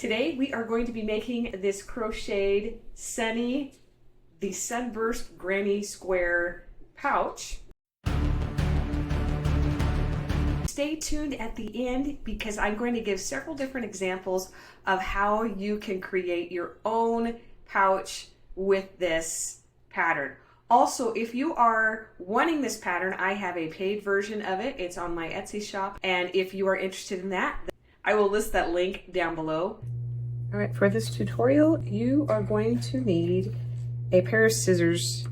Today we are going to be making this crocheted Suni the Sunburst Granny square pouch. Stay tuned at the end because I'm going to give several different examples of how you can create your own pouch with this pattern. Also, if you are wanting this pattern, I have a paid version of it. It's on my Etsy shop, and if you are interested in that, I will list that link down below. All right, for this tutorial, you are going to need a pair of scissors,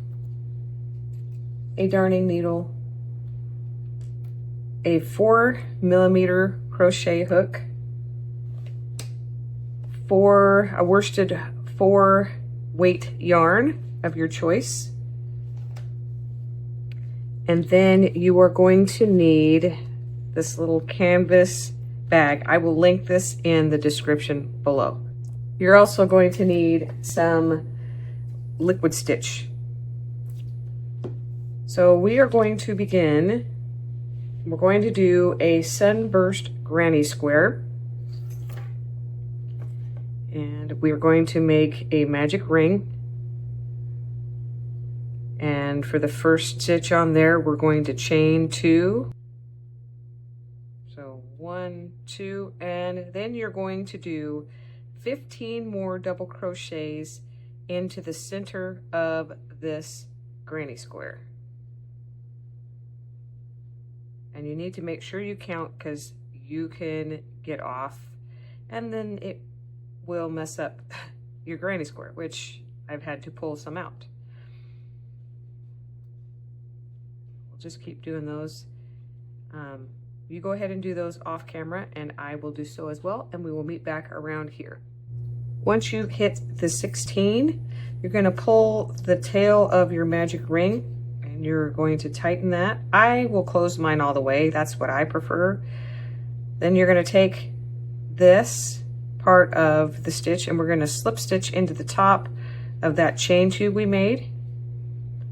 a darning needle, a 4mm crochet hook, a worsted 4 weight yarn of your choice, and then you are going to need this little canvas bag. I will link this in the description below. You're also going to need some liquid stitch. So we are going to begin. We're going to do a Sunburst Granny square. And we're going to make a magic ring. And for the first stitch on there, we're going to chain 2. So 1, 2, and then you're going to do 15 more double crochets into the center of this granny square. And you need to make sure you count because you can get off and then it will mess up your granny square, which I've had to pull some out. We'll just keep doing those. You go ahead and do those off camera and I will do so as well, and we will meet back around here. Once you hit the 16, you're going to pull the tail of your magic ring and you're going to tighten that. I will close mine all the way. That's what I prefer. Then you're going to take this part of the stitch and we're going to slip stitch into the top of that chain 2 we made,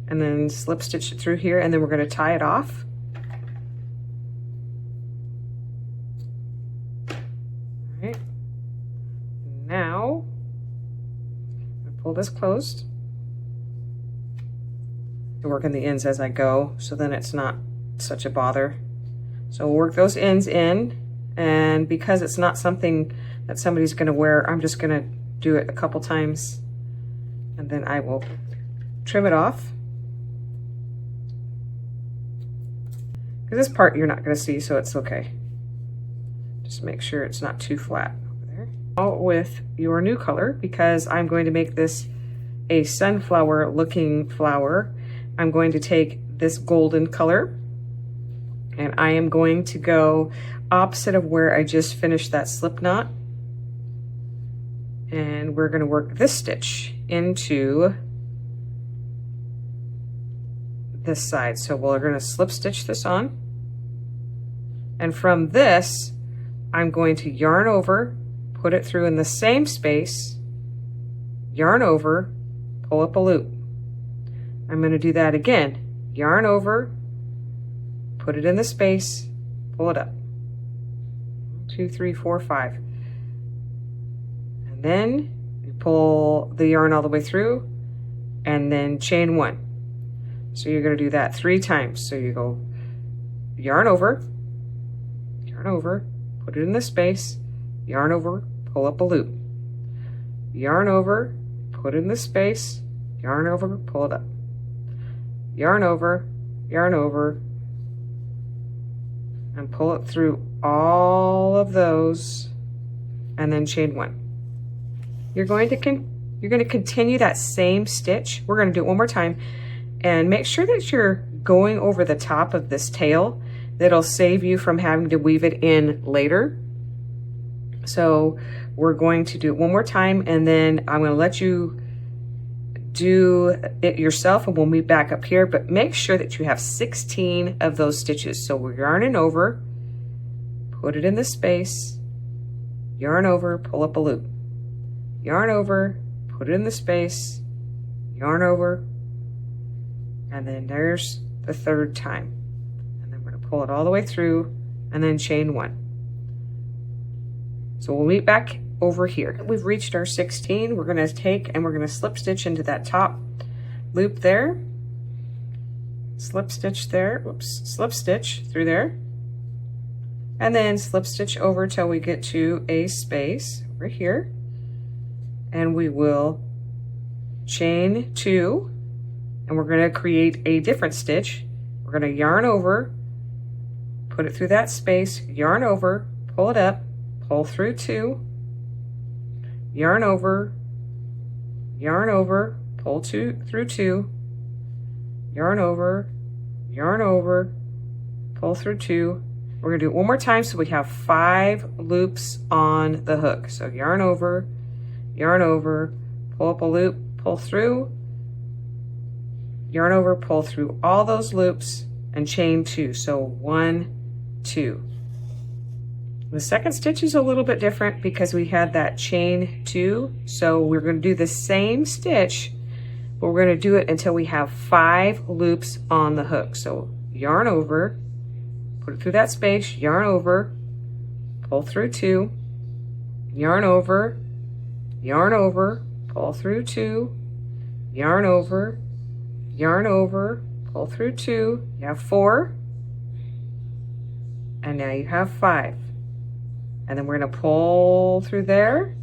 and then slip stitch it through here, and then we're going to tie it off. Alright, now pull this closed and work on the ends as I go, so then it's not such a bother. So we'll work those ends in, and because it's not something that somebody's going to wear, I'm just going to do it a couple times and then I will trim it off. Because this part you're not going to see, so it's okay. Just make sure it's not too flat over there. Now with your new color, because I'm going to make this a sunflower looking flower, I'm going to take this golden color and I am going to go opposite of where I just finished that slip knot. And we're going to work this stitch into this side. So we're going to slip stitch this on, and from this I'm going to yarn over, put it through in the same space, yarn over, pull up a loop. I'm going to do that again, yarn over, put it in the space, pull it up. 2, 3, 4, 5, and then you pull the yarn all the way through and then chain 1. So you're going to do that 3 times. So you go yarn over, put it in the space, yarn over, pull up a loop, yarn over, put it in the space, yarn over, pull it up, yarn over, and pull it through all of those, and then chain 1. You're going to continue that same stitch. We're going to do it one more time. And make sure that you're going over the top of this tail. That'll save you from having to weave it in later. So we're going to do it one more time, and then I'm going to let you do it yourself and we'll meet back up here. But make sure that you have 16 of those stitches. So we're yarning over, put it in the space, yarn over, pull up a loop, yarn over, put it in the space, yarn over, and then there's the 3rd time, and then we're going to pull it all the way through and then chain 1. So we'll meet back over here. We've reached our 16. We're going to take and we're going to slip stitch into that top loop there, slip stitch there, whoops, slip stitch through there, and then slip stitch over till we get to a space over here, and we will chain 2, and we're going to create a different stitch. We're going to yarn over, put it through that space, yarn over, pull it up, pull through 2, yarn over, pull 2 through 2, yarn over, pull through 2. We're going to do it one more time so we have 5 loops on the hook. So yarn over, pull up a loop, pull through, yarn over, pull through all those loops, and chain 2. So 1, 2. The second stitch is a little bit different because we had that chain 2. So we're going to do the same stitch, but we're going to do it until we have 5 loops on the hook. So yarn over, put it through that space, yarn over, pull through 2, yarn over, pull through 2, yarn over, pull through 2. You have 4, and now you have 5. And then we're going to pull through there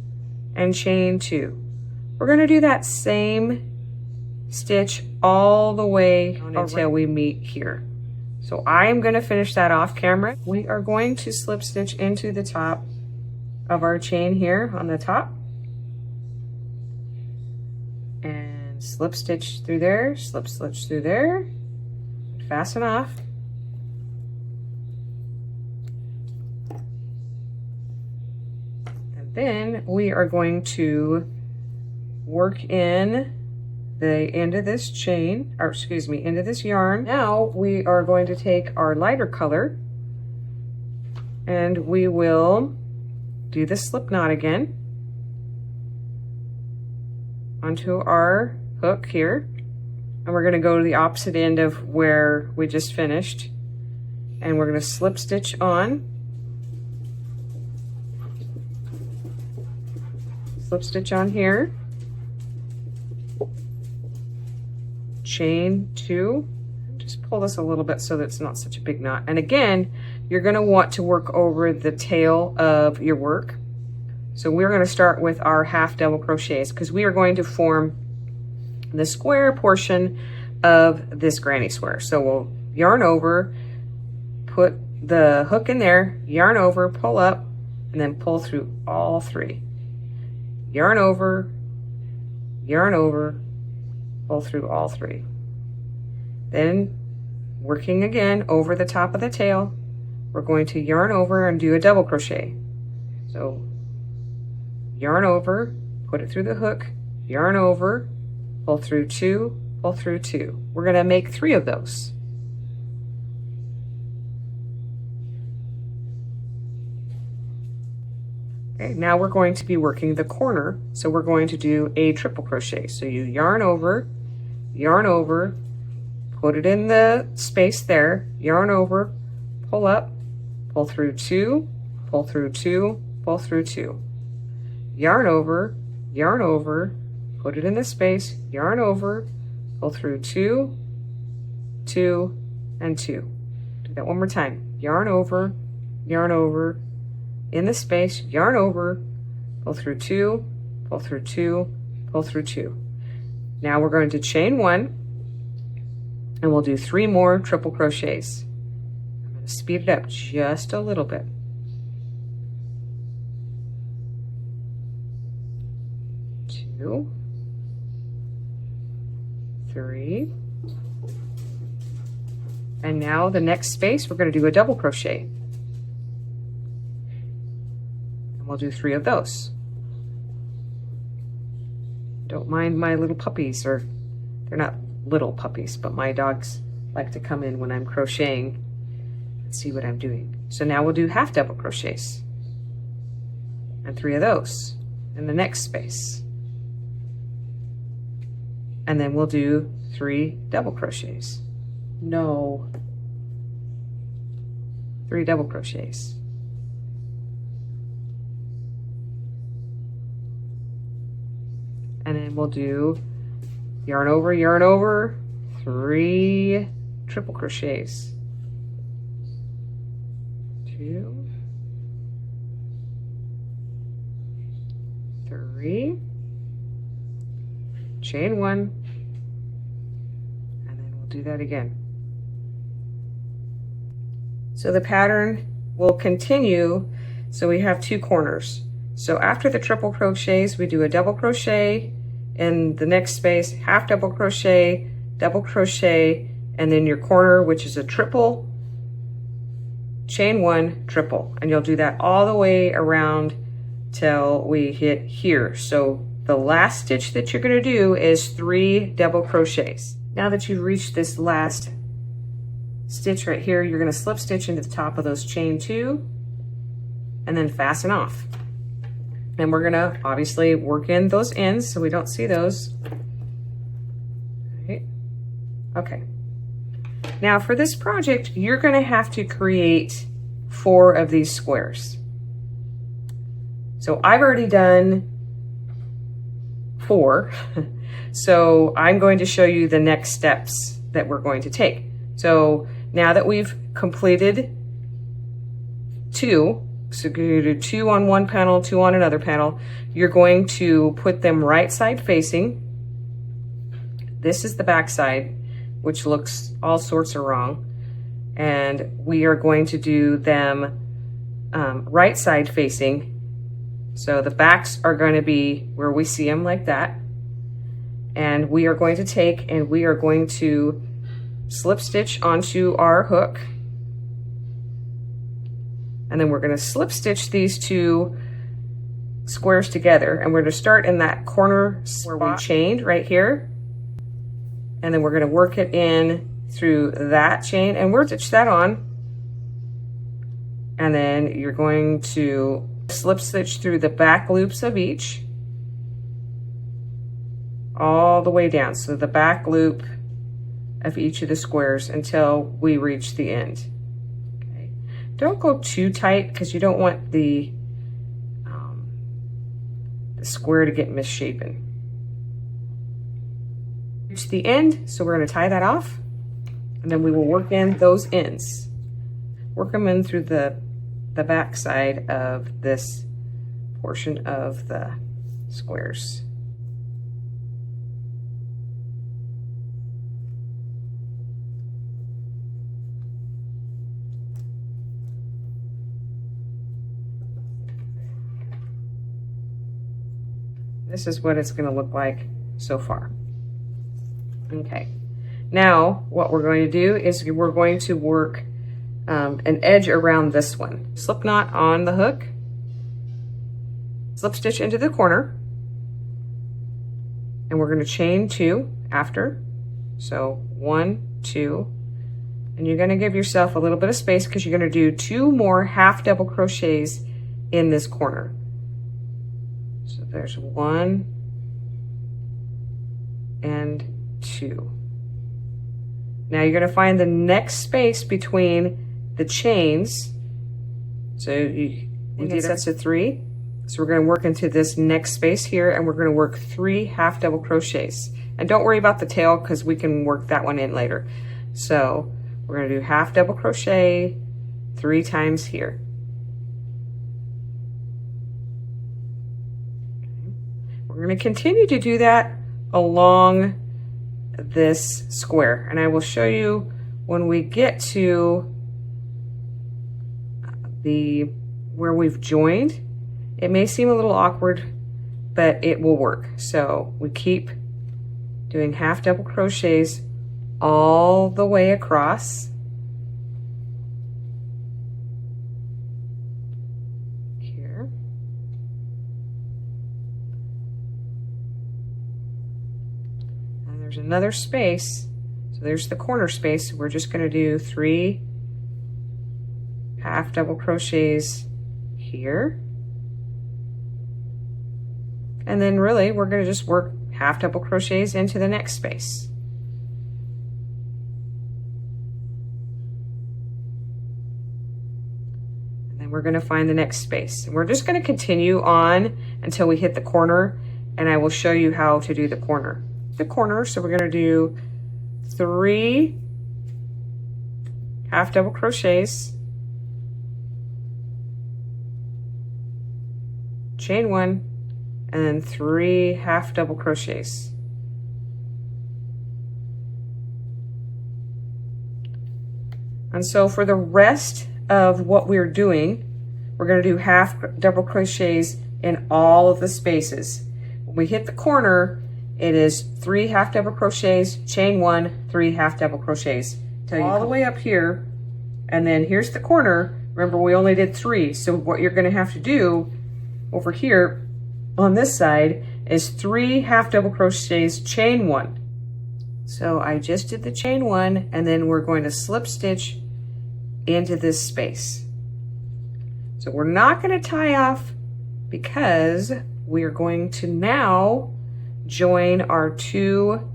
and chain 2. We're going to do that same stitch all the way until we meet here. So I am going to finish that off camera. We are going to slip stitch into the top of our chain here on the top, and slip stitch through there, slip stitch through there, fasten off. Then we are going to work in the end of this chain, or excuse me, end of this yarn. Now we are going to take our lighter color and we will do the slip knot again onto our hook here. And we're going to go to the opposite end of where we just finished. And we're going to slip stitch on, slip stitch on here, chain 2, just pull this a little bit so that it's not such a big knot. And again, you're going to want to work over the tail of your work. So we're going to start with our half double crochets because we are going to form the square portion of this granny square. So we'll yarn over, put the hook in there, yarn over, pull up, and then pull through all 3. Yarn over, pull through all 3. Then working again over the top of the tail, we're going to yarn over and do a double crochet. So yarn over, put it through the hook, yarn over, pull through 2, pull through 2. We're going to make 3 of those. Okay, now we're going to be working the corner, so we're going to do a triple crochet. So you yarn over, put it in the space there, yarn over, pull up, pull through 2, pull through 2, pull through 2. Yarn over, put it in the space, yarn over, pull through 2, 2, and 2. Do that one more time. Yarn over, in the space, yarn over, pull through 2, pull through 2, pull through 2. Now we're going to chain 1, and we'll do 3 more triple crochets. I'm going to speed it up just a little bit. 2, 3, and now the next space we're going to do a double crochet. We'll do 3 of those. Don't mind my little puppies, or they're not little puppies, but my dogs like to come in when I'm crocheting and see what I'm doing. So now we'll do half double crochets and 3 of those in the next space. And then we'll do 3 double crochets. No. 3 double crochets. And then we'll do yarn over, 3 triple crochets. 2, 3, chain 1, and then we'll do that again. So the pattern will continue, so we have 2 corners. So after the triple crochets, we do a double crochet in the next space, half double crochet, and then your corner, which is a triple, chain 1, triple, and you'll do that all the way around till we hit here. So the last stitch that you're going to do is 3 double crochets. Now that you've reached this last stitch right here, you're going to slip stitch into the top of those chain 2 and then fasten off. And we're going to obviously work in those ends so we don't see those. Right. Okay. Now for this project, you're going to have to create 4 of these squares. So I've already done 4. So I'm going to show you the next steps that we're going to take. So now that we've completed 2, so you do 2 on one panel, 2 on another panel, you're going to put them right side facing. This is the back side, which looks all sorts of wrong. And we are going to do them right side facing. So the backs are going to be where we see them like that. And we are going to take and we are going to slip stitch onto our hook. And then we're going to slip stitch these 2 squares together. And we're going to start in that corner where we chained right here. And then we're going to work it in through that chain and we'll stitch that on. And then you're going to slip stitch through the back loops of each all the way down. So the back loop of each of the squares until we reach the end. Okay. Don't go too tight because you don't want the square to get misshapen. Reach the end, so we're going to tie that off and then we will work in those ends. Work them in through the back side of this portion of the squares. This is what it's going to look like so far. Okay, now what we're going to do is we're going to work an edge around this one. Slip knot on the hook, slip stitch into the corner, and we're going to chain 2 after. So 1, 2, and you're going to give yourself a little bit of space because you're going to do 2 more half double crochets in this corner. So there's 1 and 2. Now you're going to find the next space between the chains. So we did sets of 3. So we're going to work into this next space here and we're going to work 3 half double crochets. And don't worry about the tail because we can work that one in later. So we're going to do half double crochet 3 times here. We're going to continue to do that along this square, and I will show you when we get to where we've joined. It may seem a little awkward, but it will work. So we keep doing half double crochets all the way across. Here. And there's another space. So there's the corner space. We're just going to do 3 half double crochets here. And then really we're going to just work half double crochets into the next space. And then we're going to find the next space. And we're just going to continue on until we hit the corner and I will show you how to do the corner. So we're going to do 3 half double crochets, chain 1, and then 3 half double crochets. And so for the rest of what we're doing, we're going to do half double crochets in all of the spaces. When we hit the corner, it is 3 half double crochets, chain 1, 3 half double crochets. Till you all the way up here, and then here's the corner. Remember, we only did 3, so what you're going to have to do over here on this side is 3 half double crochets, chain 1. So I just did the chain 1, and then we're going to slip stitch into this space. So we're not going to tie off because we are going to now join our two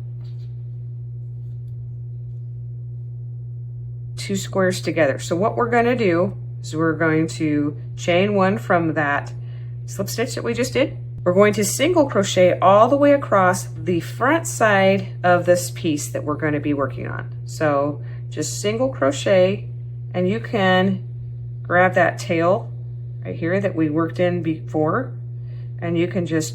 squares together. So what we're going to do is we're going to chain 1 from that slip stitch that we just did. We're going to single crochet all the way across the front side of this piece that we're going to be working on. So just single crochet, and you can grab that tail right here that we worked in before, and you can just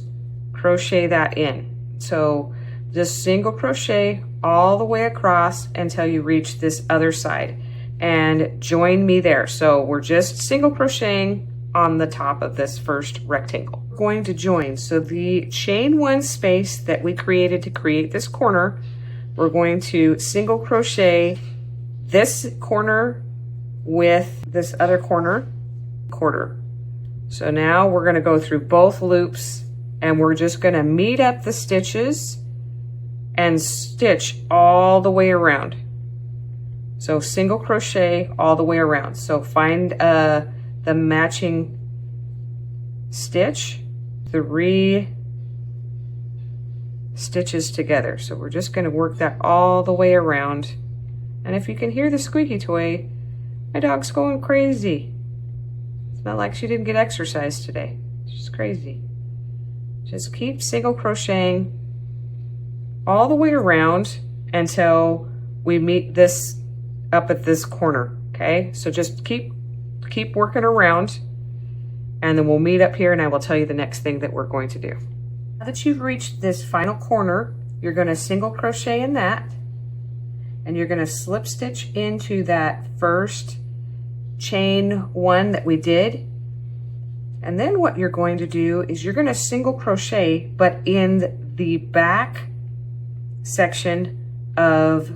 crochet that in. So just single crochet all the way across until you reach this other side, and join me there. So we're just single crocheting on the top of this first rectangle. We're going to join, so the chain 1 space that we created to create this corner, we're going to single crochet this corner with this other corner, quarter. So now we're going to go through both loops, and we're just going to meet up the stitches and stitch all the way around. So single crochet all the way around. So find the matching stitch, 3 stitches together. So we're just going to work that all the way around. And if you can hear the squeaky toy, my dog's going crazy. It's not like she didn't get exercise today. She's crazy. Just keep single crocheting all the way around until we meet this up at this corner. Okay, so just keep working around, and then we'll meet up here, and I will tell you the next thing that we're going to do. Now that you've reached this final corner, you're going to single crochet in that, and you're going to slip stitch into that first chain 1 that we did. And then what you're going to do is you're going to single crochet, but in the back section of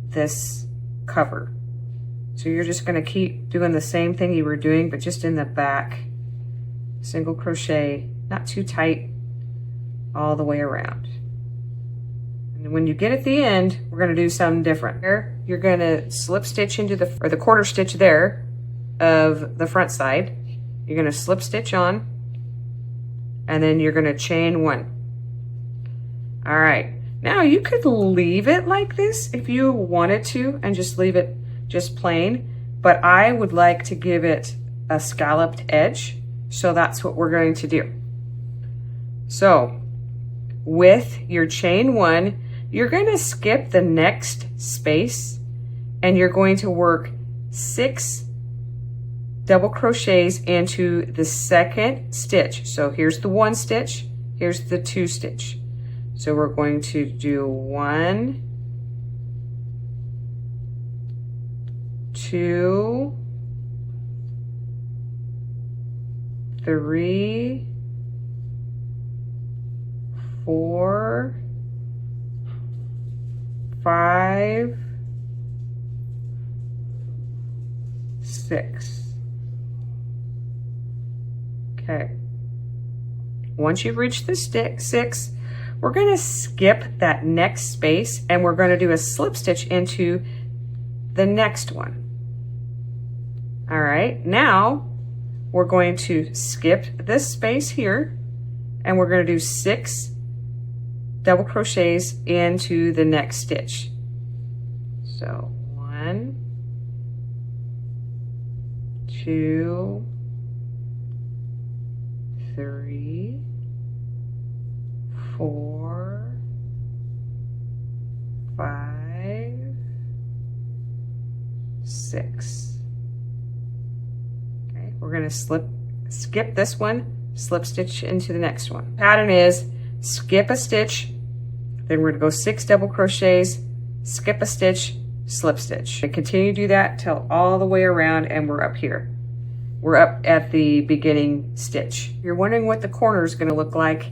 this cover. So you're just going to keep doing the same thing you were doing, but just in the back. Single crochet, not too tight, all the way around. And when you get at the end, we're going to do something different. Here, you're going to slip stitch into the corner stitch there of the front side. You're going to slip stitch on, and then you're going to chain 1. All right, now you could leave it like this if you wanted to, and just leave it just plain, but I would like to give it a scalloped edge, so that's what we're going to do. So with your chain 1, you're going to skip the next space, and you're going to work 6 double crochets into the second stitch. So here's the 1 stitch, here's the 2 stitch. So we're going to do 1, 2, 3, 4, 5, 6. Okay. Once you've reached the 6, we're going to skip that next space, and we're going to do a slip stitch into the next one. All right, now we're going to skip this space here, and we're going to do 6 double crochets into the next stitch. So 1, 2, 3, 6. Okay, we're going to skip this one, slip stitch into the next one. Pattern is skip a stitch, then we're going to go 6 double crochets, skip a stitch, slip stitch, and continue to do that till all the way around, and we're up here. We're up at the beginning stitch. You're wondering what the corner is going to look like.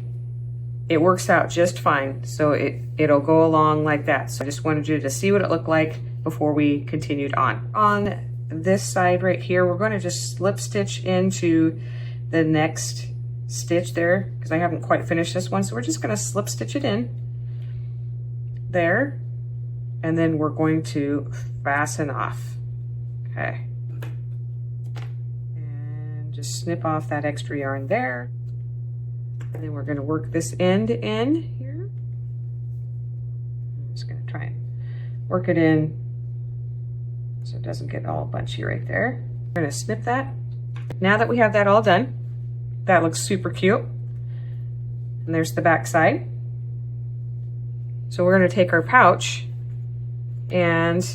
It works out just fine. So it'll go along like that. So I just wanted you to see what it looked like before we continued on. On this side right here, we're going to just slip stitch into the next stitch there because I haven't quite finished this one. So we're just going to slip stitch it in there. And then we're going to fasten off. Okay. Just snip off that extra yarn there. And then we're going to work this end in here. I'm just going to try and work it in so it doesn't get all bunchy right there. We're going to snip that. Now that we have that all done, that looks super cute. And there's the back side. So we're going to take our pouch and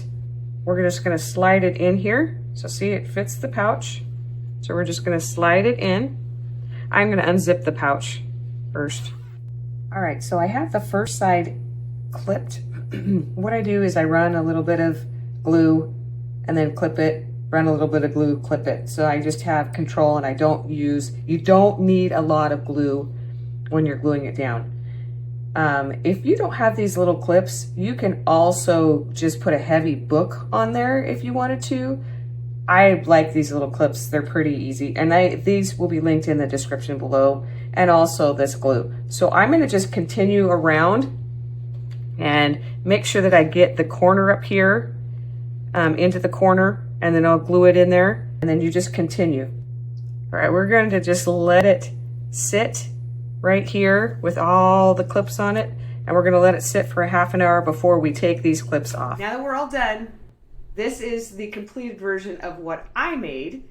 we're just going to slide it in here. So see, it fits the pouch. So we're just going to slide it in. I'm going to unzip the pouch first. All right, so I have the first side clipped. What I do is I run a little bit of glue and then clip it, run a little bit of glue, clip it. So I just have control and you don't need a lot of glue when you're gluing it down. If you don't have these little clips, you can also just put a heavy book on there if you wanted to. I like these little clips. They're pretty easy. And these will be linked in the description below, and also this glue. So I'm going to just continue around and make sure that I get the corner up here into the corner, and then I'll glue it in there, and then you just continue. All right, we're going to just let it sit right here with all the clips on it, and we're going to let it sit for a half an hour before we take these clips off. Now that we're all done, this is the completed version of what I made,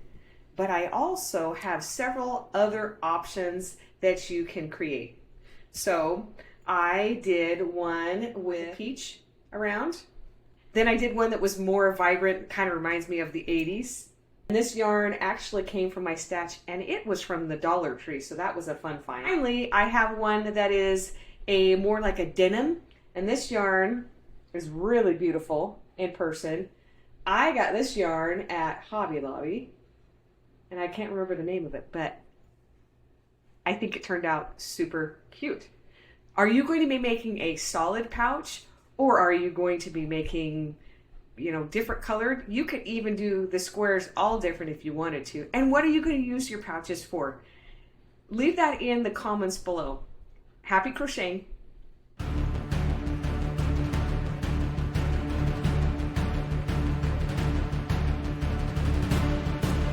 but I also have several other options that you can create. So I did one with peach around. Then I did one that was more vibrant, kind of reminds me of the 80s. And this yarn actually came from my stash, and it was from the Dollar Tree, so that was a fun find. Finally, I have one that is more like a denim, and this yarn is really beautiful in person. I got this yarn at Hobby Lobby, and I can't remember the name of it, but I think it turned out super cute. Are you going to be making a solid pouch, or are you going to be making, different colored? You could even do the squares all different if you wanted to. And what are you going to use your pouches for? Leave that in the comments below. Happy crocheting.